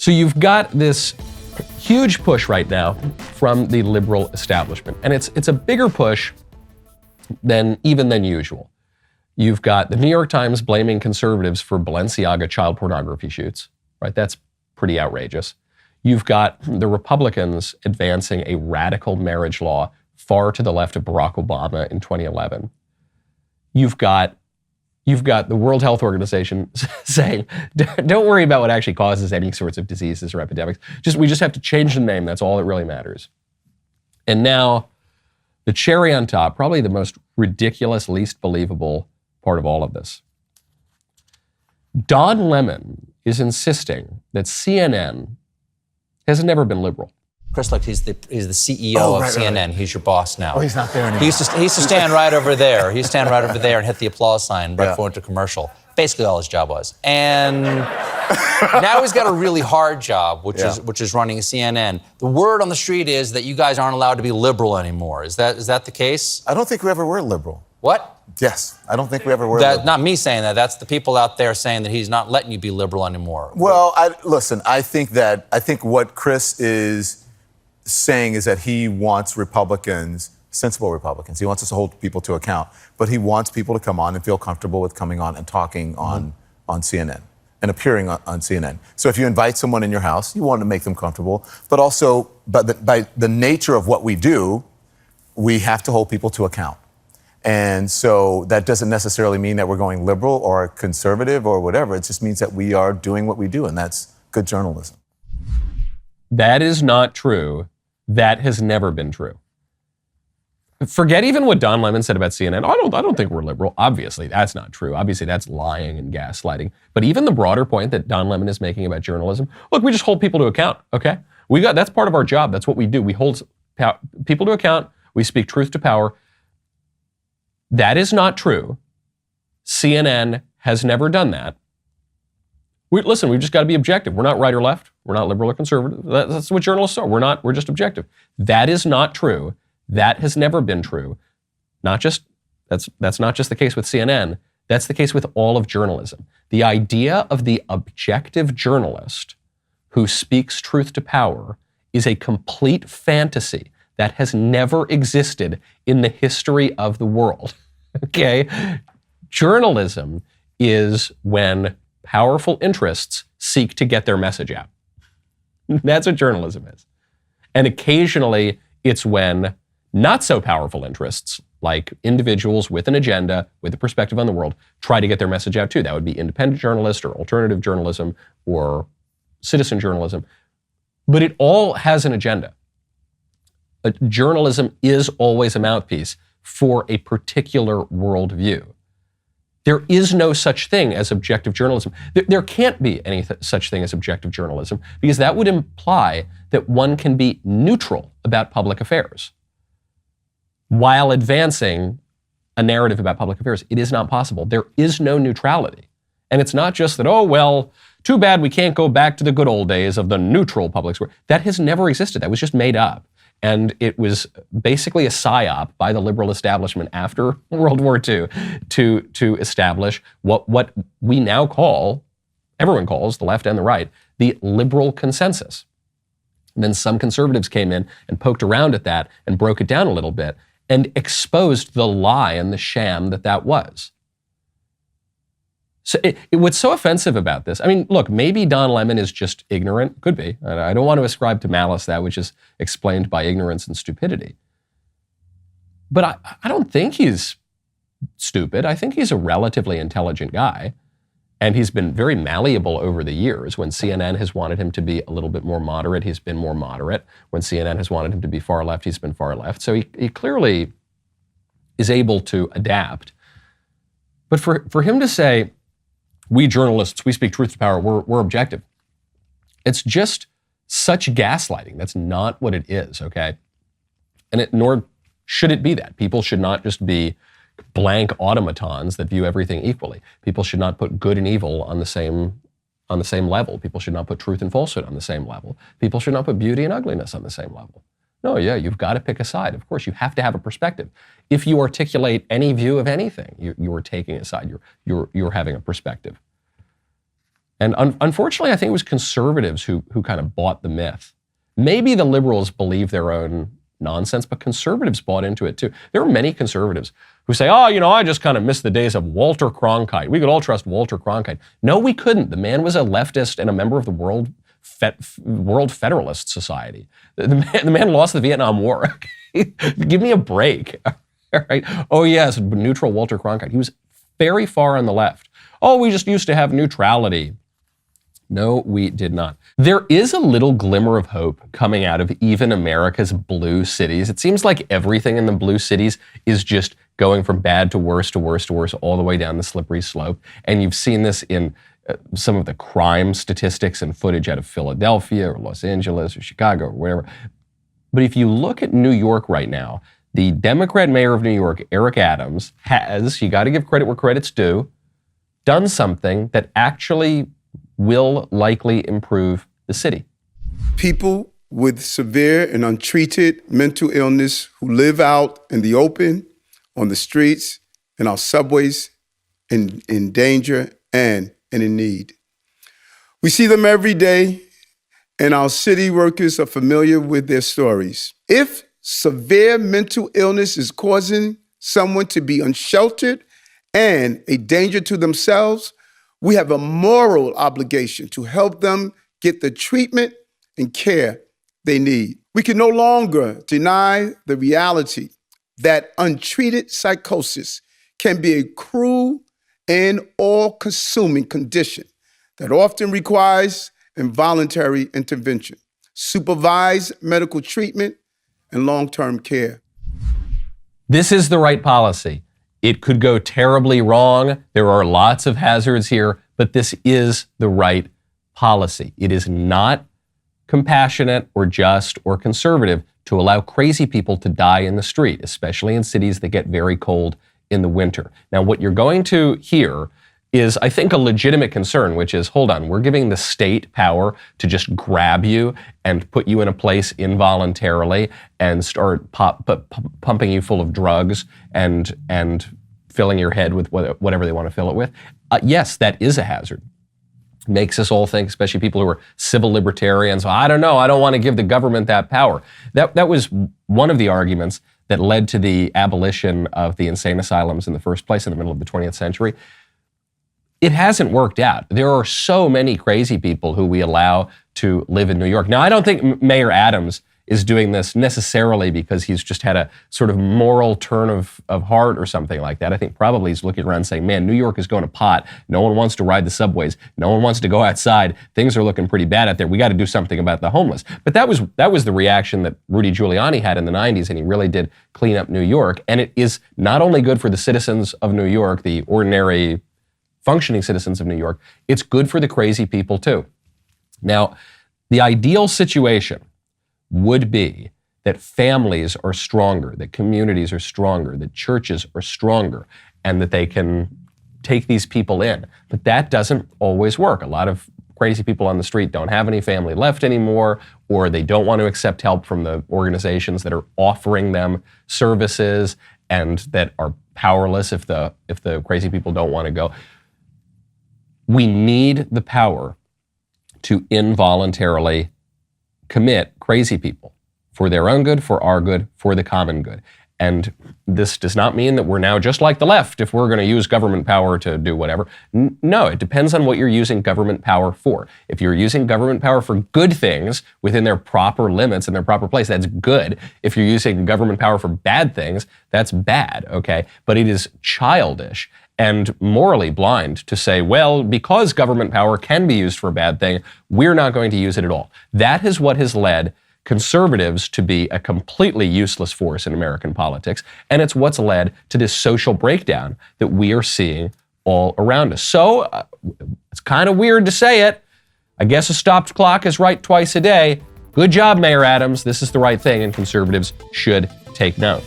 So you've got this huge push right now from the liberal establishment, and it's a bigger push than usual. You've got the New York Times blaming conservatives for Balenciaga child pornography shoots, right? That's pretty outrageous. You've got the Republicans advancing a radical marriage law far to the left of Barack Obama in 2011. You've got the World Health Organization saying, don't worry about what actually causes any sorts of diseases or epidemics. We just have to change the name. That's all that really matters. And now the cherry on top, probably the most ridiculous, least believable part of all of this. Don Lemon is insisting that CNN has never been liberal. Chris, look, he's the CEO of CNN. Right. He's your boss now. Oh, he's not there anymore. He used to stand right over there. He used to stand right over there and hit the applause sign right before into commercial. Basically, all his job was. And now he's got a really hard job, which is running CNN. The word on the street is that you guys aren't allowed to be liberal anymore. Is that the case? I don't think we ever were liberal. What? Yes, I don't think we ever were liberal. Not me saying that. That's the people out there saying that he's not letting you be liberal anymore. Well, I think what Chris is saying is that he wants Republicans, sensible Republicans. He wants us to hold people to account, but he wants people to come on and feel comfortable with coming on and talking on CNN and appearing on CNN. So if you invite someone in your house, you want to make them comfortable, but also by the nature of what we do, we have to hold people to account. And so that doesn't necessarily mean that we're going liberal or conservative or whatever. It just means that we are doing what we do, and that's good journalism. That is not true. That has never been true. Forget even what Don Lemon said about CNN. I don't think we're liberal. Obviously, that's not true. Obviously, that's lying and gaslighting. But even the broader point that Don Lemon is making about journalism, look, we just hold people to account, okay? That's part of our job. That's what we do. We hold people to account. We speak truth to power. That is not true. CNN has never done that. Listen, we've just got to be objective. We're not right or left. We're not liberal or conservative. That's what journalists are. We're just objective. That is not true. That has never been true. That's not just the case with CNN. That's the case with all of journalism. The idea of the objective journalist who speaks truth to power is a complete fantasy that has never existed in the history of the world. Okay? Journalism is when powerful interests seek to get their message out. That's what journalism is. And occasionally it's when not so powerful interests, like individuals with an agenda, with a perspective on the world, try to get their message out too. That would be independent journalist or alternative journalism or citizen journalism. But it all has an agenda. Journalism is always a mouthpiece for a particular worldview. There is no such thing as objective journalism. There can't be any such thing as objective journalism because that would imply that one can be neutral about public affairs while advancing a narrative about public affairs. It is not possible. There is no neutrality. And it's not just that, oh, well, too bad we can't go back to the good old days of the neutral public square. That has never existed. That was just made up. And it was basically a psyop by the liberal establishment after World War II to establish what we now call, everyone calls, the left and the right, the liberal consensus. And then some conservatives came in and poked around at that and broke it down a little bit and exposed the lie and the sham that was. So what's so offensive about this, I mean, look, maybe Don Lemon is just ignorant. Could be. I don't want to ascribe to malice that which is explained by ignorance and stupidity. But I don't think he's stupid. I think he's a relatively intelligent guy. And he's been very malleable over the years. When CNN has wanted him to be a little bit more moderate, he's been more moderate. When CNN has wanted him to be far left, he's been far left. So he clearly is able to adapt. But for him to say, we journalists, we speak truth to power, we're objective. It's just such gaslighting. That's not what it is, okay? And nor should it be that. People should not just be blank automatons that view everything equally. People should not put good and evil on the same level. People should not put truth and falsehood on the same level. People should not put beauty and ugliness on the same level. No, yeah, you've got to pick a side. Of course, you have to have a perspective. If you articulate any view of anything, you are taking a side. You're having a perspective. And unfortunately, I think it was conservatives who kind of bought the myth. Maybe the liberals believe their own nonsense, but conservatives bought into it too. There are many conservatives who say, oh, I just kind of miss the days of Walter Cronkite. We could all trust Walter Cronkite. No, we couldn't. The man was a leftist and a member of the World Federalist Society. The man lost the Vietnam War. Give me a break. All right. Oh, yes, neutral Walter Cronkite. He was very far on the left. Oh, we just used to have neutrality. No, we did not. There is a little glimmer of hope coming out of even America's blue cities. It seems like everything in the blue cities is just going from bad to worse to worse to worse all the way down the slippery slope. And you've seen this in some of the crime statistics and footage out of Philadelphia or Los Angeles or Chicago or wherever. But if you look at New York right now, the Democrat mayor of New York, Eric Adams, has, you got to give credit where credit's due, done something that actually will likely improve the city. People with severe and untreated mental illness who live out in the open, on the streets, in our subways, in danger and in need. We see them every day, and our city workers are familiar with their stories. If severe mental illness is causing someone to be unsheltered and a danger to themselves, we have a moral obligation to help them get the treatment and care they need. We can no longer deny the reality that untreated psychosis can be a cruel and all-consuming condition that often requires involuntary intervention, supervised medical treatment, and long-term care. This is the right policy. It could go terribly wrong. There are lots of hazards here, but this is the right policy. It is not compassionate or just or conservative to allow crazy people to die in the street, especially in cities that get very cold in the winter. Now, what you're going to hear is, I think, a legitimate concern, which is, hold on, we're giving the state power to just grab you and put you in a place involuntarily and start pumping you full of drugs and filling your head with whatever they want to fill it with. Yes, that is a hazard. Makes us all think, especially people who are civil libertarians, I don't know, I don't want to give the government that power. That was one of the arguments that led to the abolition of the insane asylums in the first place in the middle of the 20th century. It hasn't worked out. There are so many crazy people who we allow to live in New York. Now, I don't think Mayor Adams is doing this necessarily because he's just had a sort of moral turn of heart or something like that. I think probably he's looking around saying, man, New York is going to pot. No one wants to ride the subways. No one wants to go outside. Things are looking pretty bad out there. We got to do something about the homeless. But that was the reaction that Rudy Giuliani had in the 90s, and he really did clean up New York. And it is not only good for the citizens of New York, the ordinary functioning citizens of New York, it's good for the crazy people too. Now, the ideal situation would be that families are stronger, that communities are stronger, that churches are stronger, and that they can take these people in. But that doesn't always work. A lot of crazy people on the street don't have any family left anymore, or they don't want to accept help from the organizations that are offering them services and that are powerless if the crazy people don't want to go. We need the power to involuntarily commit crazy people for their own good, for our good, for the common good. And this does not mean that we're now just like the left if we're going to use government power to do whatever. No, it depends on what you're using government power for. If you're using government power for good things within their proper limits and their proper place, that's good. If you're using government power for bad things, that's bad, okay? But it is childish and morally blind to say, well, because government power can be used for a bad thing, we're not going to use it at all. That is what has led conservatives to be a completely useless force in American politics, and it's what's led to this social breakdown that we are seeing all around us. So it's kind of weird to say it. I guess a stopped clock is right twice a day. Good job, Mayor Adams. This is the right thing, and conservatives should take note.